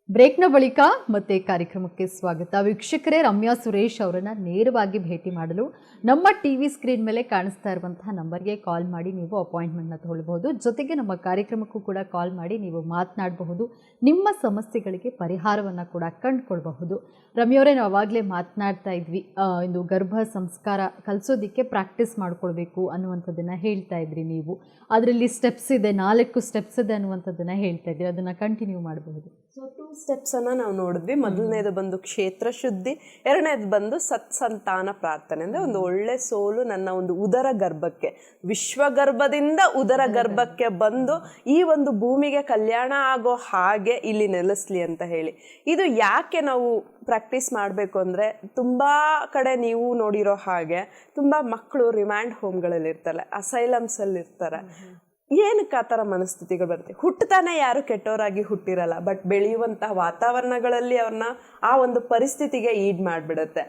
ಬ್ರೇಕ್ನ ಬಳಿಕ ಮತ್ತೆ ಕಾರ್ಯಕ್ರಮಕ್ಕೆ ಸ್ವಾಗತ. ವೀಕ್ಷಕರೇ, ರಮ್ಯಾ ಸುರೇಶ್ ಅವರನ್ನು ನೇರವಾಗಿ ಭೇಟಿ ಮಾಡಲು ನಮ್ಮ ಟಿವಿ ಸ್ಕ್ರೀನ್ ಮೇಲೆ ಕಾಣಿಸ್ತಾ ಇರುವಂತಹ ನಂಬರ್ಗೆ ಕಾಲ್ ಮಾಡಿ ನೀವು ಅಪಾಯಿಂಟ್ಮೆಂಟ್ನ ತಗೊಳ್ಬಹುದು. ಜೊತೆಗೆ ನಮ್ಮ ಕಾರ್ಯಕ್ರಮಕ್ಕೂ ಕೂಡ ಕಾಲ್ ಮಾಡಿ ನೀವು ಮಾತನಾಡಬಹುದು, ನಿಮ್ಮ ಸಮಸ್ಯೆಗಳಿಗೆ ಪರಿಹಾರವನ್ನು ಕೂಡ ಕಂಡುಕೊಳ್ಬಹುದು. ರಮ್ಯವರೇ, ನಾವು ಆವಾಗಲೇ ಮಾತನಾಡ್ತಾ ಇದ್ವಿ, ಇದು ಗರ್ಭ ಸಂಸ್ಕಾರ ಕಲಿಸೋದಕ್ಕೆ ಪ್ರಾಕ್ಟೀಸ್ ಮಾಡ್ಕೊಳ್ಬೇಕು ಅನ್ನುವಂಥದ್ದನ್ನು ಹೇಳ್ತಾ ಇದ್ರಿ ನೀವು. ಅದರಲ್ಲಿ ಸ್ಟೆಪ್ಸ್ ಇದೆ, 4 ಸ್ಟೆಪ್ಸ್ ಇದೆ ಅನ್ನುವಂಥದ್ದನ್ನು ಹೇಳ್ತಾ ಇದ್ರಿ. ಅದನ್ನು ಕಂಟಿನ್ಯೂ ಮಾಡಬಹುದು. ಸೊ 2 ಸ್ಟೆಪ್ಸ್ ಅನ್ನ ನಾವು ನೋಡಿದ್ವಿ. ಮೊದಲನೇದು ಬಂದು ಕ್ಷೇತ್ರ ಶುದ್ಧಿ, ಎರಡನೇದು ಬಂದು ಸತ್ಸಂತಾನ ಪ್ರಾರ್ಥನೆ. ಅಂದ್ರೆ ಒಂದು ಒಳ್ಳೆ ಸೋಲು ನನ್ನ ಒಂದು ಉದರ ಗರ್ಭಕ್ಕೆ, ವಿಶ್ವಗರ್ಭದಿಂದ ಉದರ ಗರ್ಭಕ್ಕೆ ಬಂದು ಈ ಒಂದು ಭೂಮಿಗೆ ಕಲ್ಯಾಣ ಆಗೋ ಹಾಗೆ ಇಲ್ಲಿ ನೆಲೆಸ್ಲಿ ಅಂತ ಹೇಳಿ. ಇದು ಯಾಕೆ ನಾವು ಪ್ರಾಕ್ಟೀಸ್ ಮಾಡಬೇಕು ಅಂದರೆ, ತುಂಬ ಕಡೆ ನೀವು ನೋಡಿರೋ ಹಾಗೆ ತುಂಬ ಮಕ್ಕಳು ರಿಮ್ಯಾಂಡ್ ಹೋಮ್ಗಳಲ್ಲಿ ಇರ್ತಾರೆ, ಅಸೈಲಮ್ಸಲ್ಲಿ ಇರ್ತಾರೆ. ಏನಕ್ಕೆ ಆ ಥರ ಮನಸ್ಥಿತಿಗಳು ಬರುತ್ತೆ? ಹುಟ್ಟತಾನೆ ಯಾರು ಕೆಟ್ಟವರಾಗಿ ಹುಟ್ಟಿರಲ್ಲ, ಬಟ್ ಬೆಳೆಯುವಂತಹ ವಾತಾವರಣಗಳಲ್ಲಿ ಅವ್ರನ್ನ ಆ ಒಂದು ಪರಿಸ್ಥಿತಿಗೆ ಈಡ್ ಮಾಡಿಬಿಡುತ್ತೆ.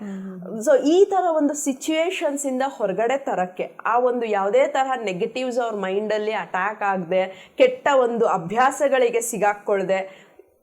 ಸೊ ಈ ಥರ ಒಂದು ಸಿಚುವೇಶನ್ಸ್ ಇಂದ ಹೊರಗಡೆ ತರಕ್ಕೆ, ಆ ಒಂದು ಯಾವುದೇ ತರಹ ನೆಗೆಟಿವ್ಸ್ ಅವ್ರ ಮೈಂಡಲ್ಲಿ ಅಟ್ಯಾಕ್ ಆಗದೆ, ಕೆಟ್ಟ ಒಂದು ಅಭ್ಯಾಸಗಳಿಗೆ ಸಿಗಾಕ್ಕೊಳ್ದೆ,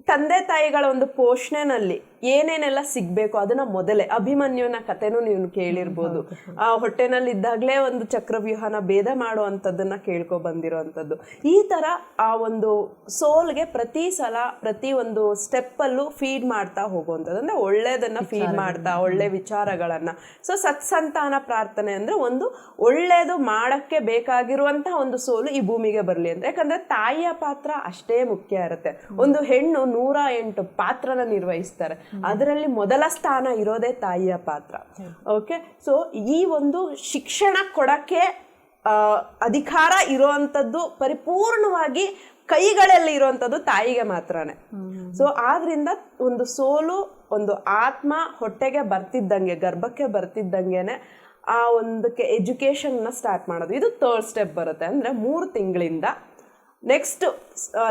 ತಂದೆ ತಾಯಿಗಳ ಒಂದು ಪೋಷಣೆನಲ್ಲಿ ಏನೇನೆಲ್ಲ ಸಿಗ್ಬೇಕು ಅದನ್ನ ಮೊದಲೇ, ಅಭಿಮನ್ಯುನ ಕಥೆನೂ ನೀವು ಕೇಳಿರ್ಬೋದು. ಆ ಹೊಟ್ಟೆನಲ್ಲಿ ಇದ್ದಾಗಲೇ ಒಂದು ಚಕ್ರವ್ಯೂಹನ ಭೇದ ಮಾಡುವಂಥದ್ದನ್ನ ಕೇಳ್ಕೊ ಬಂದಿರೋವಂಥದ್ದು. ಈ ತರ ಆ ಒಂದು ಸೋಲ್ಗೆ ಪ್ರತಿ ಸಲ ಪ್ರತಿ ಒಂದು ಸ್ಟೆಪ್ಪಲ್ಲೂ ಫೀಡ್ ಮಾಡ್ತಾ ಹೋಗುವಂಥದ್ದು, ಅಂದ್ರೆ ಒಳ್ಳೇದನ್ನ ಫೀಡ್ ಮಾಡ್ತಾ, ಒಳ್ಳೆ ವಿಚಾರಗಳನ್ನ. ಸೊ ಸತ್ಸಂತಾನ ಪ್ರಾರ್ಥನೆ ಅಂದ್ರೆ ಒಂದು ಒಳ್ಳೇದು ಮಾಡಕ್ಕೆ ಬೇಕಾಗಿರುವಂತಹ ಒಂದು ಸೋಲು ಈ ಭೂಮಿಗೆ ಬರಲಿ ಅಂತ. ಯಾಕಂದ್ರೆ ತಾಯಿಯ ಪಾತ್ರ ಅಷ್ಟೇ ಮುಖ್ಯ ಇರುತ್ತೆ. ಒಂದು ಹೆಣ್ಣು 108 ಪಾತ್ರನ ನಿರ್ವಹಿಸ್ತಾರೆ, ಅದರಲ್ಲಿ ಮೊದಲ ಸ್ಥಾನ ಇರೋದೇ ತಾಯಿಯ ಪಾತ್ರ. ಓಕೆ, ಸೊ ಈ ಒಂದು ಶಿಕ್ಷಣ ಕೊಡಕ್ಕೆ ಅಧಿಕಾರ ಇರುವಂತದ್ದು ಪರಿಪೂರ್ಣವಾಗಿ ಕೈಗಳಲ್ಲಿ ಇರುವಂತದ್ದು ತಾಯಿಗೆ ಮಾತ್ರನೇ. ಸೊ ಆದ್ರಿಂದ ಒಂದು ಸೋಲು ಒಂದು ಆತ್ಮ ಹೊಟ್ಟೆಗೆ ಬರ್ತಿದ್ದಂಗೆ, ಗರ್ಭಕ್ಕೆ ಬರ್ತಿದ್ದಂಗೆನೆ ಆ ಒಂದಕ್ಕೆ ಎಜುಕೇಶನ್ ಸ್ಟಾರ್ಟ್ ಮಾಡೋದು. ಇದು 3rd ಸ್ಟೆಪ್ ಬರುತ್ತೆ. ಅಂದ್ರೆ 3 ತಿಂಗಳಿಂದ ನೆಕ್ಸ್ಟ್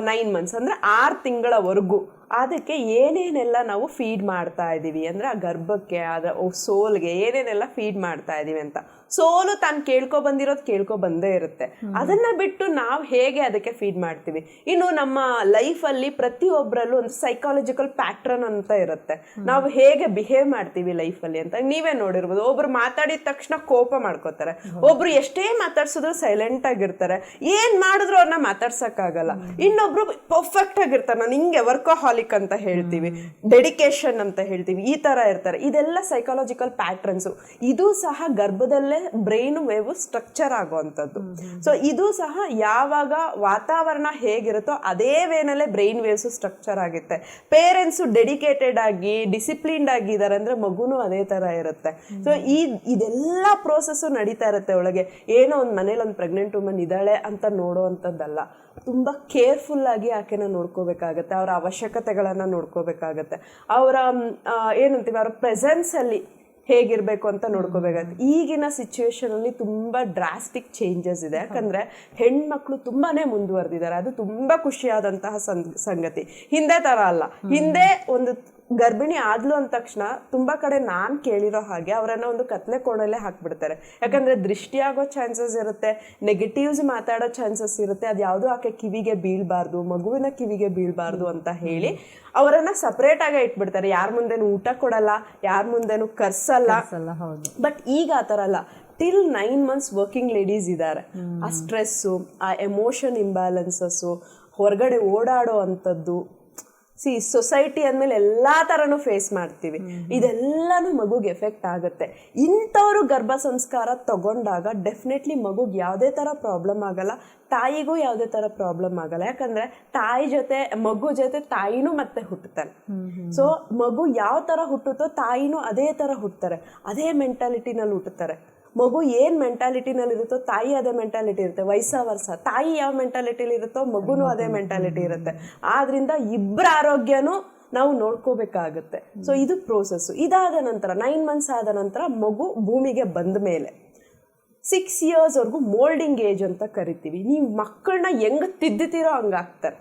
9 ಮಂತ್ಸ್ ಅಂದ್ರೆ 6 ತಿಂಗಳವರೆಗೂ ಅದಕ್ಕೆ ಏನೇನೆಲ್ಲ ನಾವು ಫೀಡ್ ಮಾಡ್ತಾ ಇದ್ದೀವಿ ಅಂದ್ರೆ, ಆ ಗರ್ಭಕ್ಕೆ, ಅದ ಸೋಲ್ಗೆ ಏನೇನೆಲ್ಲ ಫೀಡ್ ಮಾಡ್ತಾ ಇದೀವಿ ಅಂತ. ಸೋಲು ತಾನು ಕೇಳ್ಕೊ ಬಂದೇ ಇರುತ್ತೆ. ಅದನ್ನ ಬಿಟ್ಟು ನಾವು ಹೇಗೆ ಅದಕ್ಕೆ ಫೀಡ್ ಮಾಡ್ತೀವಿ. ಇನ್ನು ನಮ್ಮ ಲೈಫಲ್ಲಿ ಪ್ರತಿಯೊಬ್ಬರಲ್ಲೂ ಒಂದು ಸೈಕಾಲಜಿಕಲ್ ಪ್ಯಾಟ್ರನ್ ಅಂತ ಇರುತ್ತೆ, ನಾವು ಹೇಗೆ ಬಿಹೇವ್ ಮಾಡ್ತೀವಿ ಲೈಫಲ್ಲಿ ಅಂತ. ನೀವೇ ನೋಡಿರ್ಬೋದು, ಒಬ್ರು ಮಾತಾಡಿದ ತಕ್ಷಣ ಕೋಪ ಮಾಡ್ಕೋತಾರೆ, ಒಬ್ರು ಎಷ್ಟೇ ಮಾತಾಡ್ಸಿದ್ರು ಸೈಲೆಂಟ್ ಆಗಿರ್ತಾರೆ, ಏನ್ ಮಾಡಿದ್ರು ಅವ್ರನ್ನ ಮಾತಾಡ್ಸಕ್ಕಾಗಲ್ಲ. ಇನ್ನೊಬ್ರು ಪರ್ಫೆಕ್ಟ್ ಆಗಿರ್ತಾರೆ, ನಾನು ಹಿಂಗೆ ವರ್ಕೋಹಾಲಿಕ್ ಅಂತ ಹೇಳ್ತೀವಿ, ಡೆಡಿಕೇಶನ್ ಅಂತ ಹೇಳ್ತೀವಿ, ಈ ತರ ಇರ್ತಾರೆ. ಇದೆಲ್ಲ ಸೈಕಾಲಜಿಕಲ್ ಪ್ಯಾಟ್ರನ್ಸ್. ಇದು ಸಹ ಗರ್ಭದಲ್ಲೇ ಬ್ರೈನ್ ವೇವ್ ಸ್ಟ್ರಕ್ಚರ್ ಆಗುವಂಥದ್ದು. ಸೊ ಇದು ಸಹ ಯಾವಾಗ ವಾತಾವರಣ ಹೇಗಿರುತ್ತೋ ಅದೇ ವೇನಲ್ಲೇ ಬ್ರೈನ್ ವೇವ್ಸ್ ಸ್ಟ್ರಕ್ಚರ್ ಆಗುತ್ತೆ. ಪೇರೆಂಟ್ಸ್ ಡೆಡಿಕೇಟೆಡ್ ಆಗಿ ಡಿಸಿಪ್ಲಿನ್ಡ್ ಆಗಿದ್ದಾರೆ ಅಂದ್ರೆ ಮಗುನು ಅದೇ ತರ ಇರುತ್ತೆ. ಸೊ ಇದೆಲ್ಲ ಪ್ರೋಸೆಸ್ ನಡೀತಾ ಇರುತ್ತೆ ಒಳಗೆ. ಏನೋ ಒಂದು ಮನೇಲಿ ಒಂದು ಪ್ರೆಗ್ನೆಂಟ್ ವುಮನ್ ಇದ್ದಾಳೆ ಅಂತ ನೋಡುವಂಥದ್ದಲ್ಲ, ತುಂಬ ಕೇರ್ಫುಲ್ ಆಗಿ ಆಕೆನ ನೋಡ್ಕೋಬೇಕಾಗತ್ತೆ, ಅವರ ಅವಶ್ಯಕತೆಗಳನ್ನ ನೋಡ್ಕೋಬೇಕಾಗತ್ತೆ, ಅವರ ಏನಂತೀವಿ ಅವರ ಪ್ರೆಸೆನ್ಸ್ ಅಲ್ಲಿ ಹೇಗಿರ್ಬೇಕು ಅಂತ ನೋಡ್ಕೋಬೇಕಾಗತ್ತೆ. ಈಗಿನ ಸಿಚುವೇಶನ್ ಅಲ್ಲಿ ತುಂಬಾ ಡ್ರಾಸ್ಟಿಕ್ ಚೇಂಜಸ್ ಇದೆ. ಯಾಕಂದ್ರೆ ಹೆಣ್ಮಕ್ಳು ತುಂಬಾನೇ ಮುಂದುವರೆದಿದ್ದಾರೆ, ಅದು ತುಂಬಾ ಖುಷಿಯಾದಂತಹ ಸಂಗತಿ. ಹಿಂದೆ ತರ ಅಲ್ಲ. ಹಿಂದೆ ಒಂದು ಗರ್ಭಿಣಿ ಆದ್ಲು ಅಂದ ತಕ್ಷಣ ತುಂಬಾ ಕಡೆ ನಾನ್ ಕೇಳಿರೋ ಹಾಗೆ ಅವರನ್ನ ಒಂದು ಕತ್ಲೆ ಕೋಣಲ್ಲೇ ಹಾಕ್ಬಿಡ್ತಾರೆ. ಯಾಕಂದ್ರೆ ದೃಷ್ಟಿ ಆಗೋ ಚಾನ್ಸಸ್ ಇರುತ್ತೆ, ನೆಗೆಟಿವ್ಸ್ ಮಾತಾಡೋ ಚಾನ್ಸಸ್ ಇರುತ್ತೆ, ಅದು ಯಾವ್ದು ಆಕೆ ಕಿವಿಗೆ ಬೀಳ್ಬಾರ್ದು, ಮಗುವಿನ ಕಿವಿಗೆ ಬೀಳ್ಬಾರ್ದು ಅಂತ ಹೇಳಿ ಅವರನ್ನ ಸಪರೇಟ್ ಆಗಿ ಇಟ್ಬಿಡ್ತಾರೆ. ಯಾರ ಮುಂದೆನೂ ಊಟ ಕೊಡಲ್ಲ, ಯಾರ ಮುಂದೆನೂ ಕರ್ಸಲ್ಲ. ಬಟ್ ಈಗ ಆ ಥರ ಅಲ್ಲ. ಟಿಲ್ 9 ಮಂತ್ಸ್ ವರ್ಕಿಂಗ್ ಲೇಡೀಸ್ ಇದ್ದಾರೆ. ಆ ಸ್ಟ್ರೆಸ್ಸು, ಆ ಎಮೋಷನ್ ಇಂಬ್ಯಾಲೆನ್ಸಸ್ಸು, ಹೊರಗಡೆ ಓಡಾಡೋ ಅಂಥದ್ದು, ಸೊಸೈಟಿ ಅಂದಮೇಲೆ ಎಲ್ಲಾ ತರನು ಫೇಸ್ ಮಾಡ್ತೀವಿ. ಇದೆಲ್ಲಾನು ಮಗುಗೆ ಎಫೆಕ್ಟ್ ಆಗುತ್ತೆ. ಇಂಥವ್ರು ಗರ್ಭ ಸಂಸ್ಕಾರ ತಗೊಂಡಾಗ ಡೆಫಿನೆಟ್ಲಿ ಮಗುಗೆ ಯಾವುದೇ ತರ ಪ್ರಾಬ್ಲಮ್ ಆಗಲ್ಲ, ತಾಯಿಗೂ ಯಾವುದೇ ತರ ಪ್ರಾಬ್ಲಮ್ ಆಗಲ್ಲ. ಯಾಕಂದ್ರೆ ತಾಯಿ ಜೊತೆ ಮಗು ಜೊತೆ ತಾಯಿನೂ ಮತ್ತೆ ಹುಟ್ಟುತ್ತಾನೆ. ಸೊ ಮಗು ಯಾವ ತರ ಹುಟ್ಟುತ್ತೋ ತಾಯಿನೂ ಅದೇ ತರ ಹುಟ್ಟುತ್ತಾರೆ, ಅದೇ ಮೆಂಟಾಲಿಟಿನಲ್ಲಿ ಹುಟ್ಟುತ್ತಾರೆ. ಮಗು ಏನ್ ಮೆಂಟಾಲಿಟಿನಲ್ಲಿ ಇರುತ್ತೋ ತಾಯಿ ಅದೇ ಮೆಂಟಾಲಿಟಿ ಇರುತ್ತೆ, ವಯಸ್ಸ ವರ್ಷ ತಾಯಿ ಯಾವ ಮೆಂಟಾಲಿಟಿಲಿ ಇರುತ್ತೋ ಮಗುನೂ ಅದೇ ಮೆಂಟಾಲಿಟಿ ಇರುತ್ತೆ. ಆದ್ರಿಂದ ಇಬ್ಬರ ಆರೋಗ್ಯನೂ ನಾವು ನೋಡ್ಕೋಬೇಕಾಗತ್ತೆ. ಸೊ ಇದು ಪ್ರೋಸೆಸ್. ಇದಾದ ನಂತರ 9 ಮಂತ್ಸ್ ಆದ ನಂತರ ಮಗು ಭೂಮಿಗೆ ಬಂದ ಮೇಲೆ 6 years ವರೆಗೂ ಮೋಲ್ಡಿಂಗ್ ಏಜ್ ಅಂತ ಕರಿತೀವಿ. ನೀವು ಮಕ್ಕಳನ್ನ ಹೆಂಗ್ ತಿದ್ದುತ್ತೀರೋ ಹಂಗಾಗ್ತಾರೆ.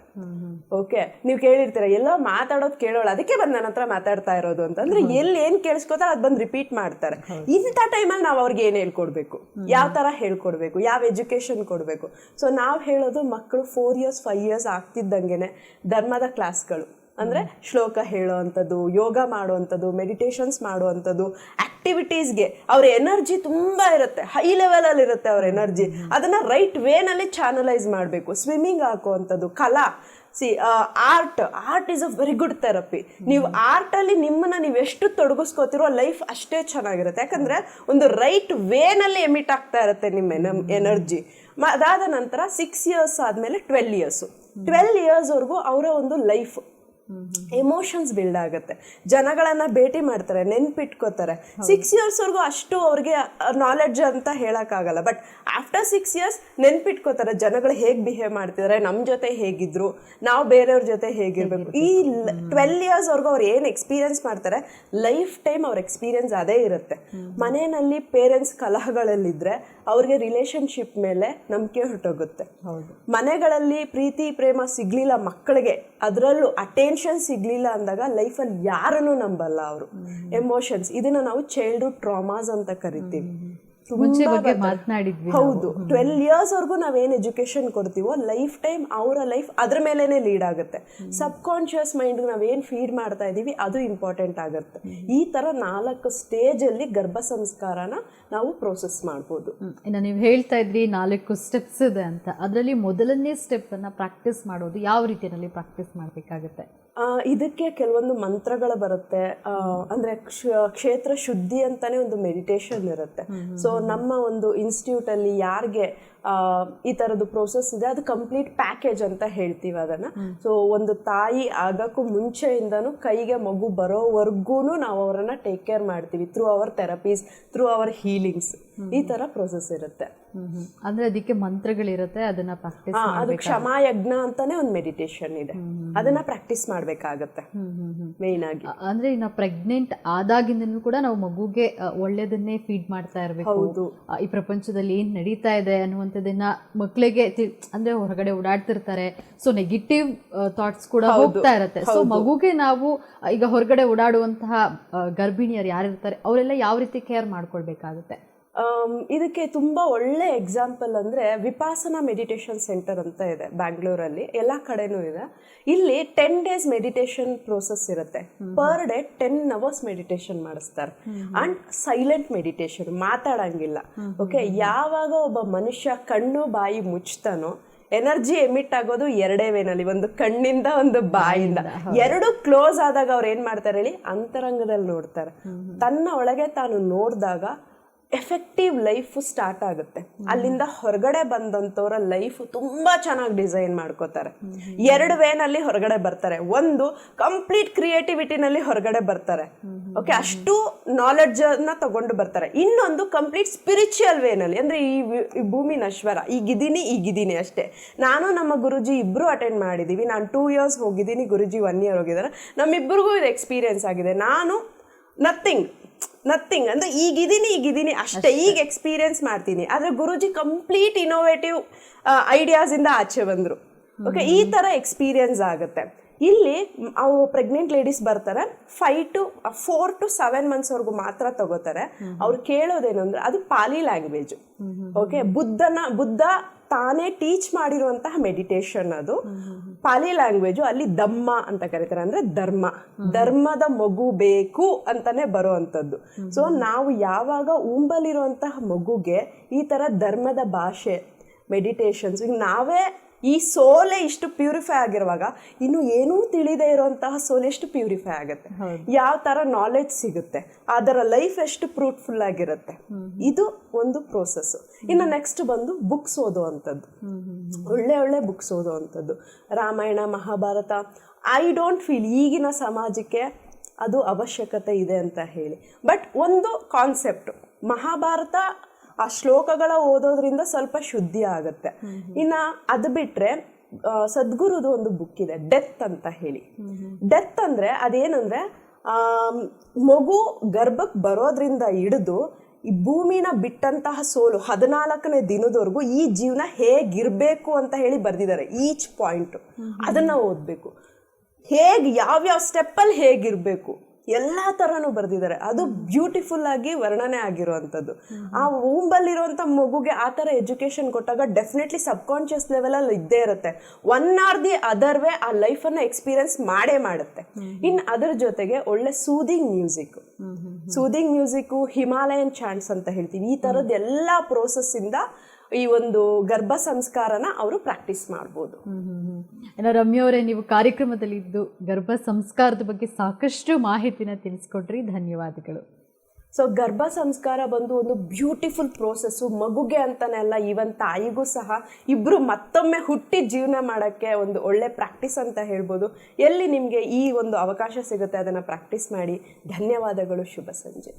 ಓಕೆ, ನೀವು ಕೇಳಿರ್ತೀರ ಎಲ್ಲೋ ಮಾತಾಡೋದು ಕೇಳೋಲ್ಲ, ಅದಕ್ಕೆ ಬಂದು ನನ್ನ ಹತ್ರ ಮಾತಾಡ್ತಾ ಇರೋದು ಅಂತಂದ್ರೆ, ಎಲ್ಲಿ ಏನ್ ಕೇಳಿಸ್ಕೋತಾರೆ ಅದು ಬಂದು ರಿಪೀಟ್ ಮಾಡ್ತಾರೆ. ಇಂಥ ಟೈಮಲ್ಲಿ ನಾವು ಅವ್ರಿಗೆ ಏನ್ ಹೇಳ್ಕೊಡ್ಬೇಕು, ಯಾವ ತರ ಹೇಳ್ಕೊಡ್ಬೇಕು, ಯಾವ ಎಜುಕೇಶನ್ ಕೊಡ್ಬೇಕು. ಸೊ ನಾವು ಹೇಳೋದು ಮಕ್ಕಳು 4 years 5 years ಆಗ್ತಿದ್ದಂಗೆನೆ ಧರ್ಮದ ಕ್ಲಾಸ್ಗಳು, ಅಂದ್ರೆ ಶ್ಲೋಕ ಹೇಳೋವಂಥದ್ದು, ಯೋಗ ಮಾಡುವಂಥದ್ದು, ಮೆಡಿಟೇಷನ್ಸ್ ಮಾಡುವಂಥದ್ದು, ಆಕ್ಟಿವಿಟೀಸ್ಗೆ ಅವ್ರ ಎನರ್ಜಿ ತುಂಬಾ ಇರುತ್ತೆ, ಹೈ ಲೆವೆಲ್ ಅಲ್ಲಿ ಇರುತ್ತೆ ಅವ್ರ ಎನರ್ಜಿ. ಅದನ್ನ ರೈಟ್ ವೇನಲ್ಲಿ ಚಾನಲೈಸ್ ಮಾಡಬೇಕು. ಸ್ವಿಮ್ಮಿಂಗ್ ಹಾಕುವಂಥದ್ದು, ಕಲಾ, art is a very good therapy. ನೀವು ಆರ್ಟ್ ಅಲ್ಲಿ ನಿಮ್ಮನ್ನ ನೀವು ಎಷ್ಟು ತೊಡಗಿಸ್ಕೋತಿರೋ ಲೈಫ್ ಅಷ್ಟೇ ಚೆನ್ನಾಗಿರುತ್ತೆ. ಯಾಕಂದ್ರೆ ಒಂದು ರೈಟ್ ವೇನಲ್ಲಿ ಎಮಿಟ್ ಆಗ್ತಾ ಇರುತ್ತೆ ನಿಮ್ಮ ಎನರ್ಜಿ. ಅದಾದ ನಂತರ 6 years ಆದ್ಮೇಲೆ 12 years 12 years ವರೆಗೂ ಅವರ ಒಂದು ಲೈಫ್ ಎಮೋಷನ್ಸ್ ಬಿಲ್ಡ್ ಆಗುತ್ತೆ. ಜನಗಳನ್ನ ಭೇಟಿ ಮಾಡ್ತಾರೆ, ನೆನ್ಪಿಟ್ಕೋತಾರೆ. 6 years ವರೆಗೂ ಅಷ್ಟು ಅವ್ರಿಗೆ ನಾಲೆಡ್ಜ್ ಅಂತ ಹೇಳಕ್ಕಾಗಲ್ಲ. ಬಟ್ ಆಫ್ಟರ್ 6 years ನೆನ್ಪಿಟ್ಕೋತಾರೆ, ಜನಗಳು ಹೇಗ್ ಬಿಹೇವ್ ಮಾಡ್ತಿದ್ದಾರೆ, ನಮ್ ಜೊತೆ ಹೇಗಿದ್ರು, ನಾವು ಬೇರೆಯವ್ರ ಜೊತೆ ಹೇಗಿರ್ಬೇಕು. ಈ 12 years ವರೆಗೂ ಅವ್ರು ಏನ್ ಎಕ್ಸ್ಪೀರಿಯನ್ಸ್ ಮಾಡ್ತಾರೆ, ಲೈಫ್ ಟೈಮ್ ಅವ್ರ ಎಕ್ಸ್ಪೀರಿಯನ್ಸ್ ಅದೇ ಇರುತ್ತೆ. ಮನೆಯಲ್ಲಿ ಪೇರೆಂಟ್ಸ್ ಕಲಹಗಳಲ್ಲಿದ್ರೆ ಅವ್ರಿಗೆ ರಿಲೇಶನ್ಶಿಪ್ ಮೇಲೆ ನಂಬಿಕೆ ಹೊರಟೋಗುತ್ತೆ. ಮನೆಗಳಲ್ಲಿ ಪ್ರೀತಿ ಪ್ರೇಮ ಸಿಗ್ಲಿಲ್ಲ ಮಕ್ಕಳಿಗೆ, ಅದರಲ್ಲೂ ಅಟೆನ್ಷನ್ ಸಿಗ್ಲಿಲ್ಲ ಅಂದಾಗ ಲೈಫಲ್ಲಿ ಯಾರನ್ನು ನಂಬಲ್ಲ ಅವರು. ಎಮೋಷನ್ಸ್, ಇದನ್ನ ನಾವು ಚೈಲ್ಡ್ಹುಡ್ ಟ್ರಾಮಾಸ್ ಅಂತ ಕರಿತೀವಿ. ಹೌದು, 12 years ವರೆಗೂ ನಾವೇನ್ ಎಜುಕೇಶನ್ ಕೊಡ್ತೀವೋ ಲೈಫ್ ಟೈಮ್ ಅವರ ಲೈಫ್ ಅದ್ರ ಮೇಲೆನೆ ಲೀಡ್ ಆಗುತ್ತೆ. ಸಬ್ ಕಾನ್ಶಿಯಸ್ ಮೈಂಡ್ ನಾವೇನ್ ಫೀಡ್ ಮಾಡ್ತಾ ಇದೀವಿ ಅದು ಇಂಪಾರ್ಟೆಂಟ್ ಆಗುತ್ತೆ. ಈ ತರ 4 ಸ್ಟೇಜ್ ಅಲ್ಲಿ ಗರ್ಭ ಸಂಸ್ಕಾರನ ನಾವು ಪ್ರೋಸೆಸ್ ಮಾಡ್ಬೋದು. ಇನ್ನು ನೀವು ಹೇಳ್ತಾ ಇದ್ರಿ 4 ಸ್ಟೆಪ್ಸ್ ಇದೆ ಅಂತ. ಅದರಲ್ಲಿ ಮೊದಲನೇ ಸ್ಟೆಪ್ ಅನ್ನ ಪ್ರಾಕ್ಟೀಸ್ ಮಾಡೋದು ಯಾವ ರೀತಿಯಲ್ಲಿ ಪ್ರಾಕ್ಟೀಸ್ ಮಾಡ್ಬೇಕಾಗುತ್ತೆ? ಇದಕ್ಕೆ ಕೆಲವೊಂದು ಮಂತ್ರಗಳು ಬರುತ್ತೆ. ಅಂದ್ರೆ ಕ್ಷೇತ್ರ ಶುದ್ಧಿ ಅಂತಾನೆ ಒಂದು ಮೆಡಿಟೇಷನ್ ಇರುತ್ತೆ. ಸೊ ನಮ್ಮ ಒಂದು ಇನ್ಸ್ಟಿಟ್ಯೂಟ್ ಅಲ್ಲಿ ಯಾರಿಗೆ ಈ ತರದ್ದು ಪ್ರೋಸೆಸ್ ಇದೆ, ಅದು ಕಂಪ್ಲೀಟ್ ಪ್ಯಾಕೇಜ್ ಅಂತ ಹೇಳ್ತೀವಿ ಅದನ್ನ. ಸೊ ಒಂದು ತಾಯಿ ಆಗಕ್ಕೂ ಮುಂಚೆಯಿಂದನೂ ಕೈಗೆ ಮಗು ಬರೋವರೆಗೂ ನಾವು ಅವರನ್ನ ಟೇಕ್ ಕೇರ್ ಮಾಡ್ತೀವಿ through our therapies, through our healings. ಈ ತರ ಪ್ರೋಸೆಸ್ ಇರುತ್ತೆ. ಅಂದ್ರೆ ಅದಕ್ಕೆ ಮಂತ್ರಗಳಿರುತ್ತೆ, ಅದನ್ನ ಪ್ರಾಕ್ಟೀಸ್ ಅದು ಕ್ಷಮಾ ಯಜ್ಞ ಅಂತಾನೆ ಒಂದು ಮೆಡಿಟೇಷನ್ ಇದೆ, ಅದನ್ನ ಪ್ರಾಕ್ಟೀಸ್ ಮಾಡ್ಬೇಕಾಗತ್ತೆ ಮೇನ್ ಆಗಿ. ಅಂದ್ರೆ ಇನ್ನ ಪ್ರೆಗ್ನೆಂಟ್ ಆದಾಗಿಂದನೂ ಕೂಡ ನಾವು ಮಗುಗೆ ಒಳ್ಳೇದನ್ನೇ ಫೀಡ್ ಮಾಡ್ತಾ ಇರ್ಬೇಕು. ಈ ಪ್ರಪಂಚದಲ್ಲಿ ಏನ್ ನಡೀತಾ ಇದೆ ಅನ್ನುವಂಥದ್ದನ್ನ ಮಕ್ಕಳಿಗೆ ಅಂದ್ರೆ ಹೊರಗಡೆ ಓಡಾಡ್ತಿರ್ತಾರೆ, ಸೊ ನೆಗೆಟಿವ್ ಥಾಟ್ಸ್ ಕೂಡ ಹೋಗ್ತಾ ಇರುತ್ತೆ. ಸೊ ಮಗುಗೆ ನಾವು ಈಗ ಹೊರಗಡೆ ಓಡಾಡುವಂತಹ ಗರ್ಭಿಣಿಯರು ಯಾರಿರ್ತಾರೆ ಅವರೆಲ್ಲ ಯಾವ ರೀತಿ ಕೇರ್ ಮಾಡ್ಕೊಳ್ಬೇಕಾಗುತ್ತೆ? ಇದಕ್ಕೆ ತುಂಬಾ ಒಳ್ಳೆ ಎಕ್ಸಾಂಪಲ್ ಅಂದ್ರೆ ವಿಪಾಸನಾ ಮೆಡಿಟೇಷನ್ ಸೆಂಟರ್ ಅಂತ ಇದೆ ಬ್ಯಾಂಗ್ಳೂರಲ್ಲಿ, ಎಲ್ಲ ಕಡೆನೂ ಇದೆ. ಇಲ್ಲಿ 10 days ಮೆಡಿಟೇಷನ್ ಪ್ರೋಸೆಸ್ ಇರುತ್ತೆ. ಪರ್ ಡೇ 10 hours ಮೆಡಿಟೇಷನ್ ಮಾಡಿಸ್ತಾರೆ. ಅಂಡ್ ಸೈಲೆಂಟ್ ಮೆಡಿಟೇಷನ್, ಮಾತಾಡಂಗಿಲ್ಲ. ಓಕೆ, ಯಾವಾಗ ಒಬ್ಬ ಮನುಷ್ಯ ಕಣ್ಣು ಬಾಯಿ ಮುಚ್ತಾನೋ ಎನರ್ಜಿ ಎಮಿಟ್ ಆಗೋದು 2 ವೇನಲ್ಲಿ, ಒಂದು ಕಣ್ಣಿಂದ ಒಂದು ಬಾಯಿಂದ. 2 ಕ್ಲೋಸ್ ಆದಾಗ ಅವ್ರು ಏನ್ ಮಾಡ್ತಾರೆ ಹೇಳಿ, ಅಂತರಂಗದಲ್ಲಿ ನೋಡ್ತಾರೆ. ತನ್ನ ಒಳಗೆ ತಾನು ನೋಡಿದಾಗ ಎಫೆಕ್ಟಿವ್ ಲೈಫ್ ಸ್ಟಾರ್ಟ್ ಆಗುತ್ತೆ. ಅಲ್ಲಿಂದ ಹೊರಗಡೆ ಬಂದಂತವ್ರ ಲೈಫ್ ತುಂಬಾ ಚೆನ್ನಾಗಿ ಡಿಸೈನ್ ಮಾಡ್ಕೋತಾರೆ. 2 ವೇನಲ್ಲಿ ಹೊರಗಡೆ ಬರ್ತಾರೆ. ಒಂದು ಕಂಪ್ಲೀಟ್ ಕ್ರಿಯೇಟಿವಿಟಿನಲ್ಲಿ ಹೊರಗಡೆ ಬರ್ತಾರೆ. ಓಕೆ, ಅಷ್ಟು ನಾಲೆಡ್ಜ್ ಅನ್ನ ತಗೊಂಡು ಬರ್ತಾರೆ. ಇನ್ನೊಂದು ಕಂಪ್ಲೀಟ್ ಸ್ಪಿರಿಚುವಲ್ ವೇನಲ್ಲಿ, ಅಂದ್ರೆ ಈ ಭೂಮಿ ನಶ್ವರ, ಈಗಿದ್ದೀನಿ ಅಷ್ಟೇ. ನಾನು ನಮ್ಮ ಗುರುಜಿ ಇಬ್ರು ಅಟೆಂಡ್ ಮಾಡಿದೀವಿ. ನಾನು 2 years ಹೋಗಿದ್ದೀನಿ, ಗುರುಜಿ 1 year ಹೋಗಿದ್ದಾರೆ. ನಮ್ಮಿಬ್ಬರಿಗೂ ಇದು ಎಕ್ಸ್ಪೀರಿಯನ್ಸ್ ಆಗಿದೆ. ನಾನು ನಥಿಂಗ್ ಅಂದ್ರೆ ಈಗಿದ್ದೀನಿ ಅಷ್ಟೇ, ಈಗ ಎಕ್ಸ್ಪೀರಿಯನ್ಸ್ ಮಾಡ್ತೀನಿ. ಆದ್ರೆ ಗುರುಜಿ ಕಂಪ್ಲೀಟ್ ಇನೋವೇಟಿವ್ ಐಡಿಯಾಸ್ ಇಂದ ಆಚೆ ಬಂದ್ರು. ಓಕೆ, ಈ ತರ ಎಕ್ಸ್ಪೀರಿಯನ್ಸ್ ಆಗುತ್ತೆ. ಇಲ್ಲಿ ಅವು ಪ್ರೆಗ್ನೆಂಟ್ ಲೇಡೀಸ್ ಬರ್ತಾರೆ, 4 to 7 months ವರೆಗೂ ಮಾತ್ರ ತಗೋತಾರೆ. ಅವ್ರು ಕೇಳೋದೇನು ಅಂದ್ರೆ ಅದು ಪಾಲಿ ಲ್ಯಾಂಗ್ವೇಜ್. ಓಕೆ, ಬುದ್ಧ ತಾನೇ ಟೀಚ್ ಮಾಡಿರುವಂತಹ ಮೆಡಿಟೇಷನ್ ಅದು ಪಾಲಿ ಲ್ಯಾಂಗ್ವೇಜ್. ಅಲ್ಲಿ ದಮ್ಮ ಅಂತ ಕರೀತಾರೆ, ಅಂದ್ರೆ ಧರ್ಮದ ಮಗು ಬೇಕು ಅಂತಾನೆ ಬರುವಂತದ್ದು. ಸೊ ನಾವು ಯಾವಾಗ ಉಂಬಲಿರುವಂತಹ ಮಗುಗೆ ಈ ತರ ಧರ್ಮದ ಭಾಷೆ ಮೆಡಿಟೇಷನ್ಸ್, ಈಗ ನಾವೇ ಈ ಸೋಲೆ ಇಷ್ಟು ಪ್ಯೂರಿಫೈ ಆಗಿರುವಾಗ ಇನ್ನು ಏನೂ ತಿಳಿದೇ ಇರುವಂತಹ ಸೋಲೆ ಎಷ್ಟು ಪ್ಯೂರಿಫೈ ಆಗುತ್ತೆ, ಯಾವ ತರ ನಾಲೆಡ್ಜ್ ಸಿಗುತ್ತೆ, ಅದರ ಲೈಫ್ ಎಷ್ಟು ಫ್ರೂಟ್ಫುಲ್ ಆಗಿರುತ್ತೆ. ಇದು ಒಂದು ಪ್ರೋಸೆಸ್. ಇನ್ನು ನೆಕ್ಸ್ಟ್ ಬಂದು ಬುಕ್ಸ್ ಓದುವಂಥದ್ದು, ಒಳ್ಳೆ ಬುಕ್ಸ್ ಓದುವಂಥದ್ದು. Ramayana, Mahabharata. I don't feel ಈಗಿನ ಸಮಾಜಕ್ಕೆ ಅದು ಅವಶ್ಯಕತೆ ಇದೆ ಅಂತ ಹೇಳಿ. ಬಟ್ ಒಂದು ಕಾನ್ಸೆಪ್ಟ್, ಮಹಾಭಾರತ ಆ ಶ್ಲೋಕಗಳ ಓದೋದ್ರಿಂದ ಸ್ವಲ್ಪ ಶುದ್ಧಿ ಆಗುತ್ತೆ. ಇನ್ನ ಅದು ಬಿಟ್ರೆ ಸದ್ಗುರುದು ಒಂದು ಬುಕ್ ಇದೆ, ಡೆತ್ ಅಂತ ಹೇಳಿ. ಡೆತ್ ಅಂದ್ರೆ ಅದೇನಂದ್ರೆ ಮಗು ಗರ್ಭಕ್ಕೆ ಬರೋದ್ರಿಂದ ಹಿಡಿದು ಈ ಭೂಮಿನ ಬಿಟ್ಟಂತಹ ಸೋಲು 14ನೇ ದಿನದವರೆಗೂ ಈ ಜೀವನ ಹೇಗಿರ್ಬೇಕು ಅಂತ ಹೇಳಿ ಬರ್ದಿದ್ದಾರೆ. ಈಚ್ ಪಾಯಿಂಟ್ ಅದನ್ನ ಓದ್ಬೇಕು. ಯಾವ್ಯಾವ ಸ್ಟೆಪ್ಪಲ್ಲಿ ಹೇಗಿರ್ಬೇಕು, ಎಲ್ಲಾ ತರನು ಬರ್ದಿದ್ದಾರೆ. ಅದು ಬ್ಯೂಟಿಫುಲ್ ಆಗಿ ವರ್ಣನೆ ಆಗಿರುವಂತದ್ದು. ಆ ಊಂಬಲ್ಲಿರುವಂತ ಮಗುಗೆ ಆ ತರ ಎಜುಕೇಶನ್ ಕೊಟ್ಟಾಗ ಡೆಫಿನೆಟ್ಲಿ ಸಬ್ ಕಾನ್ಶಿಯಸ್ ಲೆವೆಲ್ ಅಲ್ಲಿ ಇದ್ದೇ ಇರುತ್ತೆ. One R the other way ಆ ಲೈಫ್ ಅನ್ನ ಎಕ್ಸ್ಪೀರಿಯನ್ಸ್ ಮಾಡೇ ಮಾಡುತ್ತೆ. ಇನ್ ಅದ್ರ ಜೊತೆಗೆ ಒಳ್ಳೆ ಸೂದಿಂಗ್ ಮ್ಯೂಸಿಕ್, ಹಿಮಾಲಯನ್ ಚಾಂಟ್ಸ್ ಅಂತ ಹೇಳ್ತೀವಿ. ಈ ತರದ್ ಎಲ್ಲಾ ಪ್ರೋಸೆಸ್ ಇಂದ ಈ ಒಂದು ಗರ್ಭ ಸಂಸ್ಕಾರನ ಅವರು ಪ್ರಾಕ್ಟೀಸ್ ಮಾಡ್ಬೋದು. ರಮ್ಯಾ ಅವರೇ, ನೀವು ಕಾರ್ಯಕ್ರಮದಲ್ಲಿ ಇದ್ದು ಗರ್ಭ ಸಂಸ್ಕಾರದ ಬಗ್ಗೆ ಸಾಕಷ್ಟು ಮಾಹಿತಿನ ತಿಳಿಸ್ಕೊಟ್ರಿ, ಧನ್ಯವಾದಗಳು. ಸೊ ಗರ್ಭ ಸಂಸ್ಕಾರ ಬಂದು ಒಂದು ಬ್ಯೂಟಿಫುಲ್ ಪ್ರೋಸೆಸ್ಸು. ಮಗುಗೆ ಅಂತಾನೆ ಅಲ್ಲ, ಈವನ್ ತಾಯಿಗೂ ಸಹ ಇಬ್ರು ಮತ್ತೊಮ್ಮೆ ಹುಟ್ಟಿ ಜೀವನ ಮಾಡೋಕ್ಕೆ ಒಂದು ಒಳ್ಳೆ ಪ್ರಾಕ್ಟೀಸ್ ಅಂತ ಹೇಳ್ಬೋದು. ಎಲ್ಲಿ ನಿಮಗೆ ಈ ಒಂದು ಅವಕಾಶ ಸಿಗುತ್ತೆ ಅದನ್ನು ಪ್ರಾಕ್ಟೀಸ್ ಮಾಡಿ. ಧನ್ಯವಾದಗಳು. ಶುಭ ಸಂಜೆ.